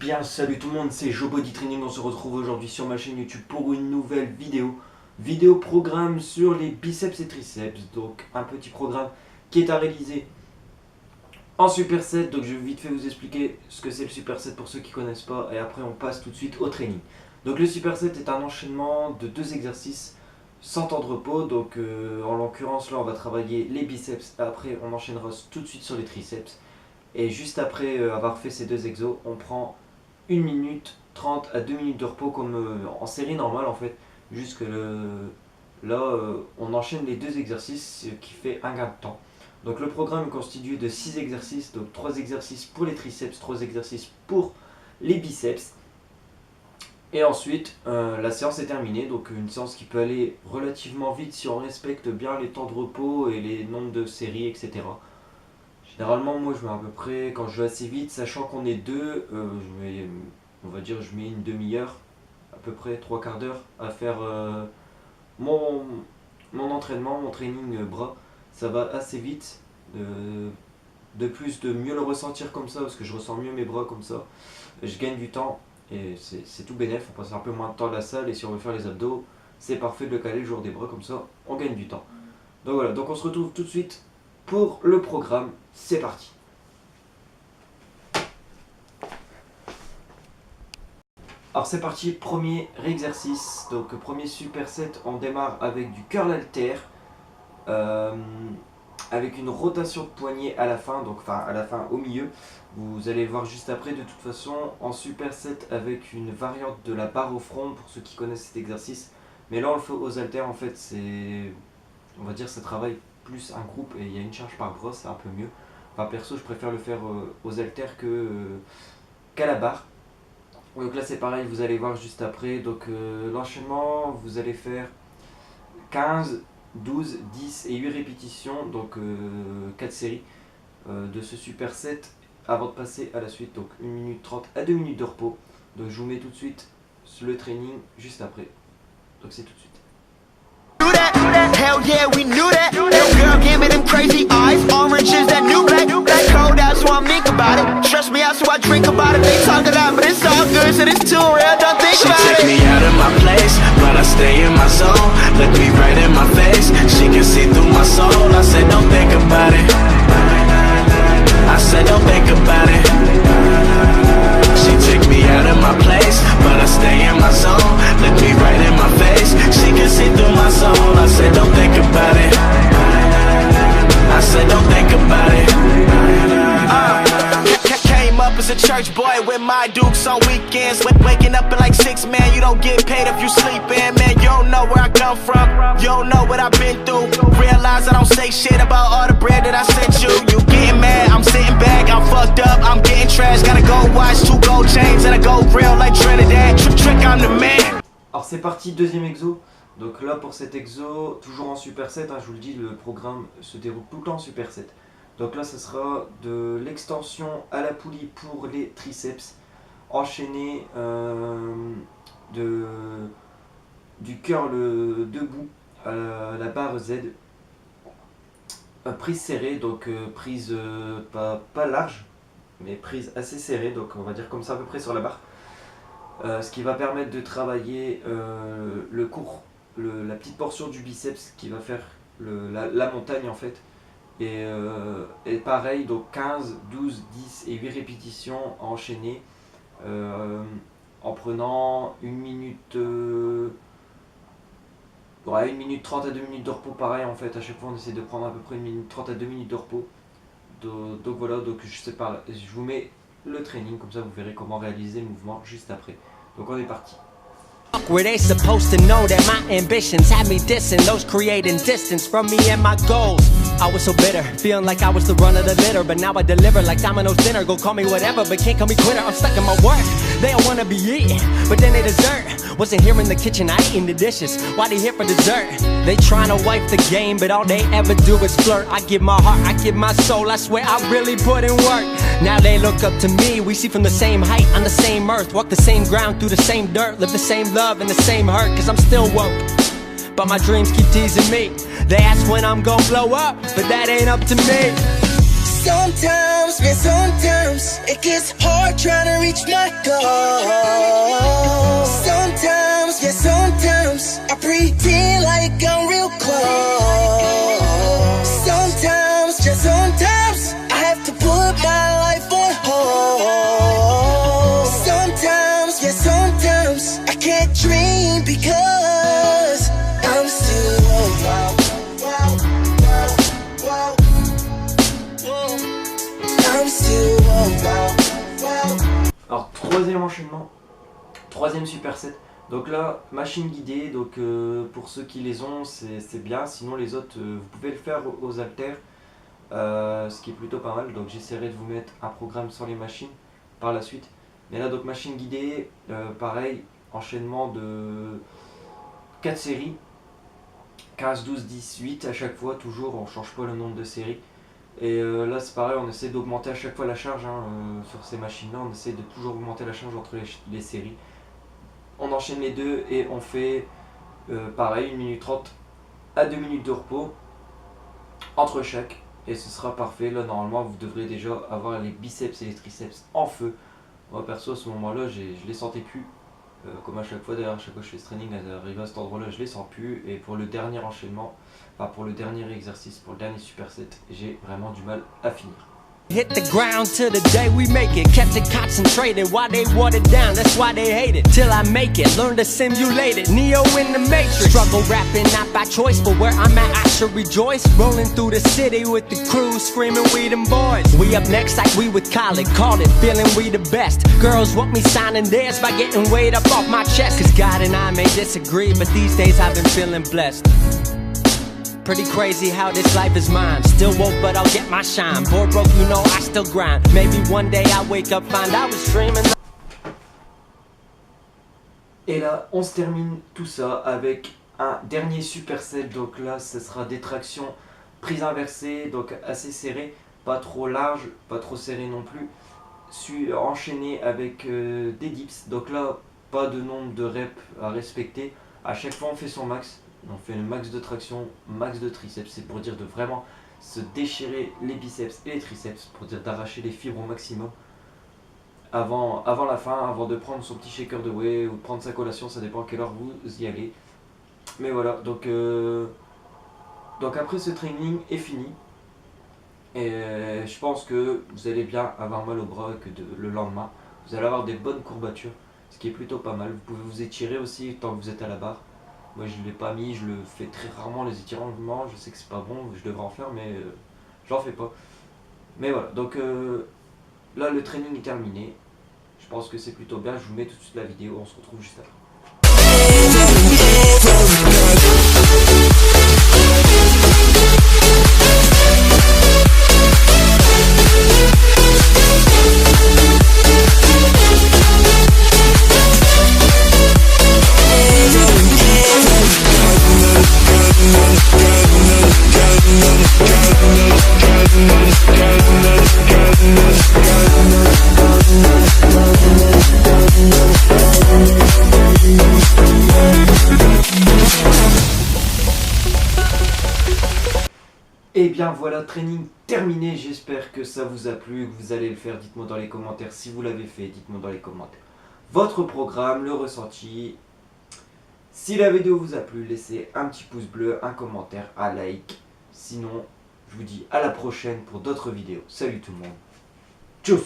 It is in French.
bien, salut tout le monde, c'est Joe Body Training. On se retrouve aujourd'hui sur ma chaîne YouTube pour une nouvelle vidéo programme sur les biceps et triceps. Donc un petit programme qui est à réaliser en superset. Donc je vais vite fait vous expliquer ce que c'est le superset pour ceux qui ne connaissent pas, et après on passe tout de suite au training. Donc le superset est un enchaînement de 2 exercices sans temps de repos. Donc en l'occurrence là on va travailler les biceps, après on enchaînera tout de suite sur les triceps. Et juste après avoir fait ces 2 exos, on prend 1 minute 30 à 2 minutes de repos comme en série normale en fait. Jusque là on enchaîne les 2 exercices, ce qui fait un gain de temps. Donc le programme est constitué de 6 exercices, donc 3 exercices pour les triceps, 3 exercices pour les biceps. Et ensuite la séance est terminée, donc une séance qui peut aller relativement vite si on respecte bien les temps de repos et les nombres de séries, etc. Généralement moi je mets à peu près, quand je joue assez vite, sachant qu'on est 2, je mets une demi-heure, à peu près 3/4 d'heure à faire mon entraînement, mon training bras. Ça va assez vite, de plus de mieux le ressentir comme ça, parce que je ressens mieux mes bras comme ça. Je gagne du temps et c'est tout bénef, on passe un peu moins de temps à la salle, et si on veut faire les abdos, c'est parfait de le caler le jour des bras, comme ça on gagne du temps. Donc voilà, donc on se retrouve tout de suite pour le programme, c'est parti. Alors c'est parti, premier exercice, donc premier superset, on démarre avec du curl halter, avec une rotation de poignet à la fin, donc à la fin au milieu. Vous allez le voir juste après de toute façon, en superset avec une variante de la barre au front pour ceux qui connaissent cet exercice. Mais là on le fait aux haltères, en fait on va dire ça travaille plus un groupe et il y a une charge par bras, c'est un peu mieux. Enfin perso je préfère le faire aux haltères qu'à la barre. Donc là c'est pareil, vous allez voir juste après. Donc l'enchaînement, vous allez faire 15, 12, 10 et 8 répétitions, donc 4 séries de ce superset avant de passer à la suite. Donc 1 minute 30 à 2 minutes de repos. Donc je vous mets tout de suite le training juste après. Donc c'est tout de suite. Hell yeah, we knew that. Little girl gave me them crazy eyes. Orange is that new black. That cold out, so I think about it. Stress me out, so I drink about it. They talk a lot, but it's all good, so it's too real. Don't think about it. She take me out of my place, but I stay in my zone. Look me right in my face. She can see through my soul. I said, don't think about it. I said, don't think about it. She take me out of my place, but I stay in my zone. Look me right in my face. She can see through my soul. I said, don't think about it. I said, don't think about it. Came up as a church boy with my dukes on weekends. Waking up at like 6, man, you don't get paid if you sleepin'. Man, you don't know where I come from, you don't know what I've been through. Realize I don't say shit about all the bread that I sent you. You getting mad, I'm sitting back, I'm fucked up, I'm getting trash. Gotta go watch 2 gold chains and a gold grill like Trinidad. Trick, I'm the man. Alors c'est parti, deuxième exo. Donc là pour cet exo, toujours en superset, je vous le dis, le programme se déroule tout le temps en superset. Donc là ce sera de l'extension à la poulie pour les triceps, enchaîné du curl debout à la barre Z, prise serrée, donc prise pas large, mais prise assez serrée, donc on va dire comme ça à peu près sur la barre. Ce qui va permettre de travailler la petite portion du biceps qui va faire la montagne en fait. Et pareil, donc 15, 12, 10 et 8 répétitions enchaînées en prenant 1 minute 30 à 2 minutes de repos. Pareil en fait, à chaque fois on essaie de prendre à peu près 1 minute 30 à 2 minutes de repos. Donc voilà, donc je vous mets le training, comme ça vous verrez comment réaliser le mouvement juste après. Donc on est parti. Were they supposed to know that my ambitions had me dissing those creating distance from me and my goals? I was so bitter, feeling like I was the run of the litter, but now I deliver like Domino's dinner. Go call me whatever, but can't call me quitter. I'm stuck in my work. They don't wanna be eating, but then they desert. Wasn't here in the kitchen, I ain't in the dishes. Why they here for dessert? They tryna wipe the game, but all they ever do is flirt. I give my heart, I give my soul, I swear I really put in work. Now they look up to me, we see from the same height, on the same earth. Walk the same ground, through the same dirt, live the same love and the same hurt, cause I'm still woke. But my dreams keep teasing me. They ask when I'm gon' blow up, but that ain't up to me. Sometimes, man, sometimes it gets hard trying to reach my goal. Sometimes, yeah, sometimes I pretend like I'm real close. Sometimes, just sometimes I have to put my life on hold. Sometimes, yeah, sometimes I can't dream because I'm still alive. Alors troisième enchaînement, troisième superset. Donc là, machine guidée, donc pour ceux qui les ont, c'est bien. Sinon les autres, vous pouvez le faire aux haltères, ce qui est plutôt pas mal. Donc j'essaierai de vous mettre un programme sans les machines par la suite. Mais là donc machine guidée, pareil, enchaînement de 4 séries, 15, 12, 10, 8 à chaque fois, toujours, on change pas le nombre de séries. Et là c'est pareil, on essaie d'augmenter à chaque fois la charge sur ces machines là, on essaie de toujours augmenter la charge entre les séries. On enchaîne les deux et on fait pareil 1 minute 30 à 2 minutes de repos entre chaque, et ce sera parfait. Là normalement vous devrez déjà avoir les biceps et les triceps en feu. Moi perso à ce moment là je les sentais plus, comme à chaque fois d'ailleurs, à chaque fois que je fais ce training, arrivé à cet endroit là je les sens plus. Et pour le dernier enchaînement, pour le dernier exercice, pour le dernier superset, j'ai vraiment du mal à finir. Hit the ground till the day we make it. Kept it concentrated while they watered down. That's why they hate it. Till I make it, learn to simulate it. Neo in the Matrix. Struggle rapping not by choice, but where I'm at I should rejoice. Rolling through the city with the crew screaming we them boys. We up next like we with Khaled. Call it feeling we the best. Girls want me signing theirs by getting weight up off my chest. Cause God and I may disagree, but these days I've been feeling blessed. Pretty crazy how this life is mine. Still woke but I'll get my shine. Poor broke, you know I still grind. Maybe one day I wake up, find I was dreaming. Et là on se termine tout ça avec un dernier superset. Donc là ce sera des tractions prise inversée, donc assez serré, pas trop large, pas trop serré non plus. Enchaîné avec des dips. Donc là pas de nombre de reps à respecter. À chaque fois on fait son max. On fait le max de traction, max de triceps. C'est pour dire de vraiment se déchirer les biceps et les triceps, pour dire d'arracher les fibres au maximum avant la fin, avant de prendre son petit shaker de whey ou de prendre sa collation, ça dépend à quelle heure vous y allez. Mais voilà, donc après ce training est fini. Et je pense que vous allez bien avoir mal au bras que le lendemain. Vous allez avoir des bonnes courbatures, ce qui est plutôt pas mal. Vous pouvez vous étirer aussi tant que vous êtes à la barre. Moi je ne l'ai pas mis, je le fais très rarement les étirements, je sais que c'est pas bon, je devrais en faire mais j'en fais pas. Mais voilà, donc là le training est terminé, je pense que c'est plutôt bien, je vous mets tout de suite la vidéo, on se retrouve juste après. Et bien voilà, training terminé, j'espère que ça vous a plu, que vous allez le faire, dites-moi dans les commentaires si vous l'avez fait, dites-moi dans les commentaires votre programme, le ressenti. Si la vidéo vous a plu, laissez un petit pouce bleu, un commentaire, un like. Sinon, je vous dis à la prochaine pour d'autres vidéos. Salut tout le monde. Tchuss.